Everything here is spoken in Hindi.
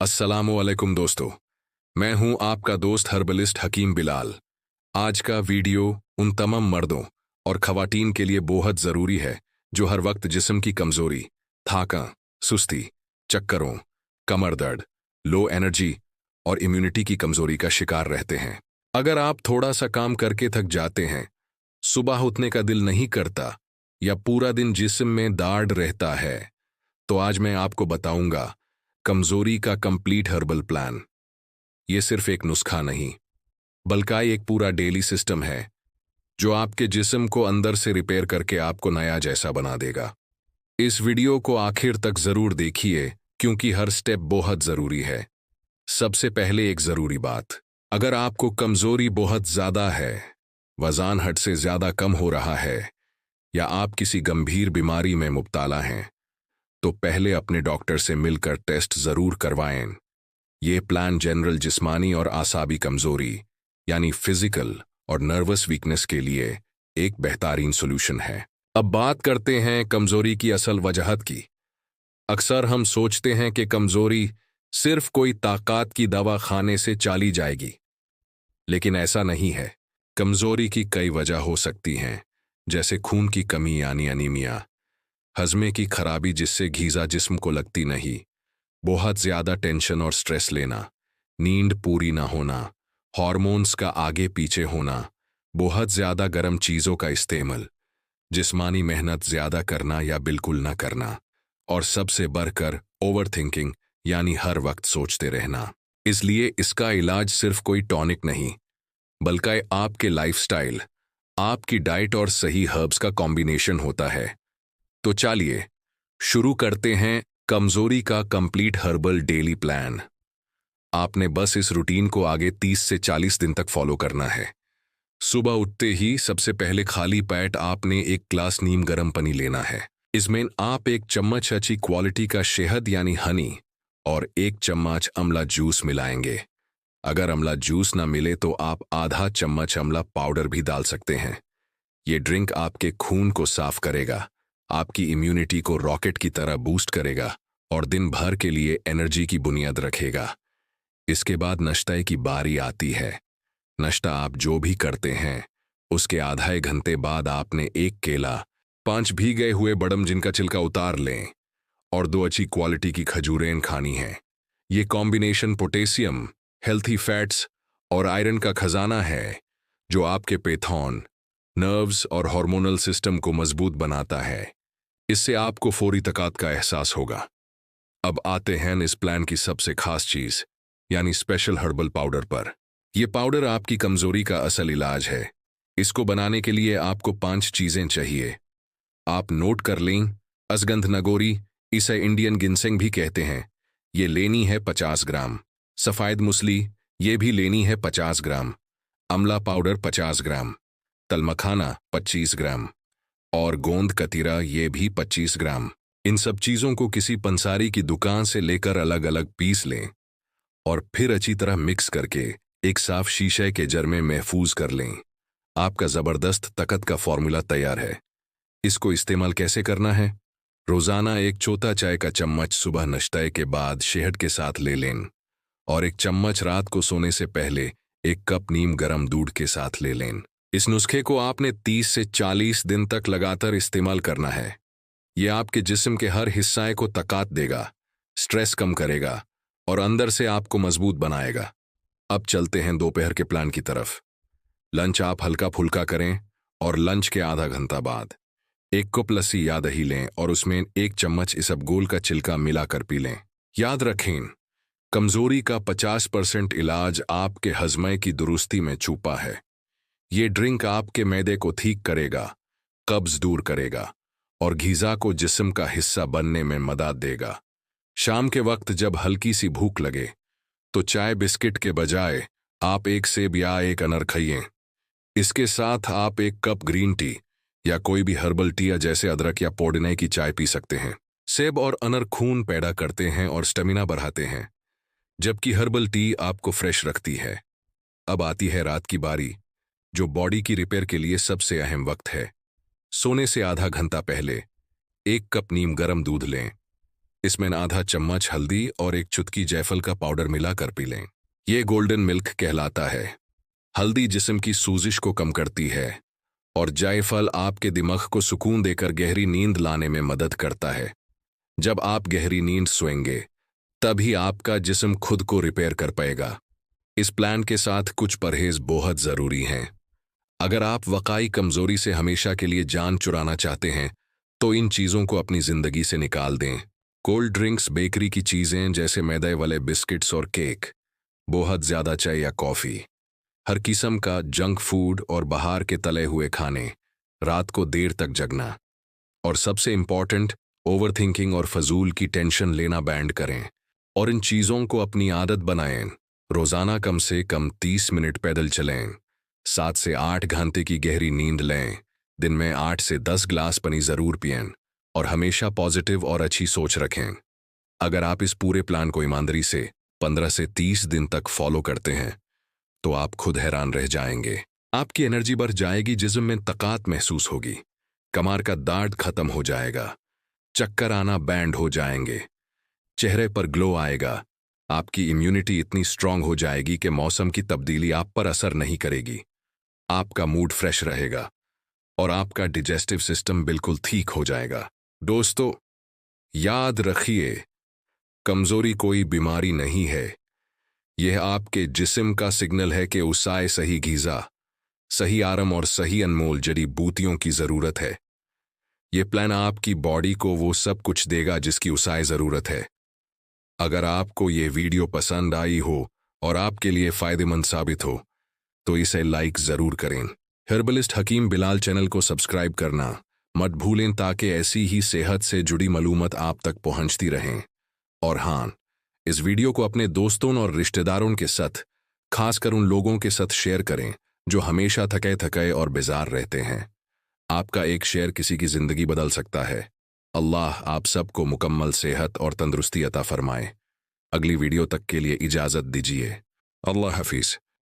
अस्सलामुअलैकुम दोस्तों, मैं हूं आपका दोस्त हर्बलिस्ट हकीम बिलाल। आज का वीडियो उन तमाम मर्दों और खवातीन के लिए बहुत ज़रूरी है जो हर वक्त जिस्म की कमज़ोरी, थाका, सुस्ती, चक्करों, कमर दर्द, लो एनर्जी और इम्यूनिटी की कमज़ोरी का शिकार रहते हैं। अगर आप थोड़ा सा काम करके थक जाते हैं, सुबह उठने का दिल नहीं करता या पूरा दिन जिस्म में दाढ़ रहता है, तो आज मैं आपको बताऊंगा कमजोरी का कंप्लीट हर्बल प्लान। ये सिर्फ एक नुस्खा नहीं, बल्कि एक पूरा डेली सिस्टम है जो आपके जिस्म को अंदर से रिपेयर करके आपको नया जैसा बना देगा। इस वीडियो को आखिर तक जरूर देखिए क्योंकि हर स्टेप बहुत जरूरी है। सबसे पहले एक जरूरी बात, अगर आपको कमजोरी बहुत ज्यादा है, वजन हद से ज्यादा कम हो रहा है या आप किसी गंभीर बीमारी में मुब्तला हैं, तो पहले अपने डॉक्टर से मिलकर टेस्ट जरूर करवाएं। ये प्लान जनरल जिस्मानी और आसाबी कमजोरी यानी फिजिकल और नर्वस वीकनेस के लिए एक बेहतरीन सॉल्यूशन है। अब बात करते हैं कमजोरी की असल वजहत की। अक्सर हम सोचते हैं कि कमजोरी सिर्फ कोई ताकत की दवा खाने से चली जाएगी, लेकिन ऐसा नहीं है। कमजोरी की कई वजह हो सकती हैं, जैसे खून की कमी यानी अनीमिया, हजमे की खराबी जिससे गीजा जिस्म को लगती नहीं, बहुत ज्यादा टेंशन और स्ट्रेस लेना, नींद पूरी ना होना, हार्मोन्स का आगे पीछे होना, बहुत ज्यादा गर्म चीजों का इस्तेमाल, जिस्मानी मेहनत ज्यादा करना या बिल्कुल ना करना, और सबसे बढ़कर ओवर थिंकिंग यानी हर वक्त सोचते रहना। इसलिए इसका इलाज सिर्फ कोई टॉनिक नहीं, बल्कि आपके लाइफस्टाइल, आपकी डाइट और सही हर्ब्स का कॉम्बिनेशन होता है। तो चलिए शुरू करते हैं कमजोरी का कंप्लीट हर्बल डेली प्लान। आपने बस इस रूटीन को आगे 30 से 40 दिन तक फॉलो करना है। सुबह उठते ही सबसे पहले खाली पेट आपने एक ग्लास नीम गर्म पानी लेना है। इसमें आप एक चम्मच अच्छी क्वालिटी का शहद यानी हनी और एक चम्मच अमला जूस मिलाएंगे। अगर अमला जूस ना मिले तो आप आधा चम्मच अमला पाउडर भी डाल सकते हैं। ये ड्रिंक आपके खून को साफ करेगा, आपकी इम्यूनिटी को रॉकेट की तरह बूस्ट करेगा और दिन भर के लिए एनर्जी की बुनियाद रखेगा। इसके बाद नाश्ते की बारी आती है। नाश्ता आप जो भी करते हैं, उसके आधे घंटे बाद आपने एक केला, 5 भीगे हुए बदाम जिनका छिलका उतार लें और 2 अच्छी क्वालिटी की खजूरें खानी है। ये कॉम्बिनेशन पोटेशियम, हेल्थी फैट्स और आयरन का खजाना है जो आपके पैथॉन, नर्व्स और हार्मोनल सिस्टम को मजबूत बनाता है। इससे आपको फौरी ताकत का एहसास होगा। अब आते हैं इस प्लान की सबसे खास चीज यानी स्पेशल हर्बल पाउडर पर। यह पाउडर आपकी कमजोरी का असल इलाज है। इसको बनाने के लिए आपको 5 चीजें चाहिए। आप नोट कर लें। अजगंध नगोरी, इसे इंडियन गिनसेंग भी कहते हैं, ये लेनी है 50 ग्राम। सफेद मूसली, ये भी लेनी है 50 ग्राम। अमला पाउडर 50 ग्राम। तलमखाना 25 ग्राम और गोंद कतीरा ये भी 25 ग्राम। इन सब चीजों को किसी पंसारी की दुकान से लेकर अलग अलग पीस लें और फिर अच्छी तरह मिक्स करके एक साफ शीशे के जार में महफूज कर लें। आपका जबरदस्त ताकत का फॉर्मूला तैयार है। इसको इस्तेमाल कैसे करना है? रोजाना एक छोटा चाय का चम्मच सुबह नाश्ते के बाद शहद के साथ ले लें और एक चम्मच रात को सोने से पहले एक कप नीम गर्म दूध के साथ ले लें। इस नुस्खे को आपने 30 से 40 दिन तक लगातार इस्तेमाल करना है। यह आपके जिस्म के हर हिस्से को ताकत देगा, स्ट्रेस कम करेगा और अंदर से आपको मजबूत बनाएगा। अब चलते हैं दोपहर के प्लान की तरफ। लंच आप हल्का फुल्का करें और लंच के आधा घंटा बाद एक कप लस्सी या दही लें और उसमें एक चम्मच इसबगोल का छिलका मिलाकर पी लें। याद रखें, कमजोरी का 50% इलाज आपके हजमे की दुरुस्ती में छुपा है। ये ड्रिंक आपके मैदे को ठीक करेगा, कब्ज दूर करेगा और गीजा को जिस्म का हिस्सा बनने में मदद देगा। शाम के वक्त जब हल्की सी भूख लगे तो चाय बिस्किट के बजाय आप एक सेब या एक अनार खाइए। इसके साथ आप एक कप ग्रीन टी या कोई भी हर्बल टी या जैसे अदरक या पुदीने की चाय पी सकते हैं। सेब और अनार खून पैदा करते हैं और स्टेमिना बढ़ाते हैं, जबकि हर्बल टी आपको फ्रेश रखती है। अब आती है रात की बारी, जो बॉडी की रिपेयर के लिए सबसे अहम वक्त है। सोने से आधा घंटा पहले एक कप नीम गर्म दूध लें इसमें आधा चम्मच हल्दी और एक चुटकी जायफल का पाउडर मिलाकर पी लें। ये गोल्डन मिल्क कहलाता है। हल्दी जिस्म की सूजिश को कम करती है और जायफल आपके दिमाग को सुकून देकर गहरी नींद लाने में मदद करता है। जब आप गहरी नींद सोएंगे तभी आपका जिस्म खुद को रिपेयर कर पाएगा। इस प्लान के साथ कुछ परहेज बहुत जरूरी हैं। अगर आप वकाई कमजोरी से हमेशा के लिए जान चुराना चाहते हैं तो इन चीजों को अपनी जिंदगी से निकाल दें। कोल्ड ड्रिंक्स, बेकरी की चीजें जैसे मैदे वाले बिस्किट्स और केक, बहुत ज्यादा चाय या कॉफी, हर किस्म का जंक फूड और बाहर के तले हुए खाने, रात को देर तक जगना और सबसे इंपॉर्टेंट, ओवरथिंकिंग और फजूल की टेंशन लेना बैंड करें और इन चीजों को अपनी आदत बनाएं। रोजाना कम से कम 30 मिनट पैदल चलें, 7 से 8 घंटे की गहरी नींद लें, दिन में 8 से 10 गिलास पानी जरूर पिएं और हमेशा पॉजिटिव और अच्छी सोच रखें। अगर आप इस पूरे प्लान को ईमानदारी से 15 से 30 दिन तक फॉलो करते हैं तो आप खुद हैरान रह जाएंगे। आपकी एनर्जी बढ़ जाएगी, जिस्म में ताकत महसूस होगी, कमर का दर्द खत्म हो जाएगा, चक्कर आना बैंड हो जाएंगे, चेहरे पर ग्लो आएगा, आपकी इम्यूनिटी इतनी स्ट्रांग हो जाएगी कि मौसम की तब्दीली आप पर असर नहीं करेगी, आपका मूड फ्रेश रहेगा और आपका डाइजेस्टिव सिस्टम बिल्कुल ठीक हो जाएगा। दोस्तों, याद रखिए, कमजोरी कोई बीमारी नहीं है, यह आपके जिस्म का सिग्नल है कि उसे सही ग़िज़ा, सही आराम और सही अनमोल जड़ी बूटियों की ज़रूरत है। यह प्लान आपकी बॉडी को वो सब कुछ देगा जिसकी उसे ज़रूरत है। अगर आपको ये वीडियो पसंद आई हो और आपके लिए फ़ायदेमंद साबित हो तो इसे लाइक ज़रूर करें। हर्बलिस्ट हकीम बिलाल चैनल को सब्सक्राइब करना मत भूलें ताकि ऐसी ही सेहत से जुड़ी मालूमात आप तक पहुंचती रहें। और हाँ, इस वीडियो को अपने दोस्तों और रिश्तेदारों के साथ, खासकर उन लोगों के साथ शेयर करें जो हमेशा थके थके और बेजार रहते हैं। आपका एक शेयर किसी की ज़िंदगी बदल सकता है। अल्लाह आप सबको मुकम्मल सेहत और तंदुरुस्ती अता फरमाए। अगली वीडियो तक के लिए इजाज़त दीजिए। अल्लाह हाफिज़।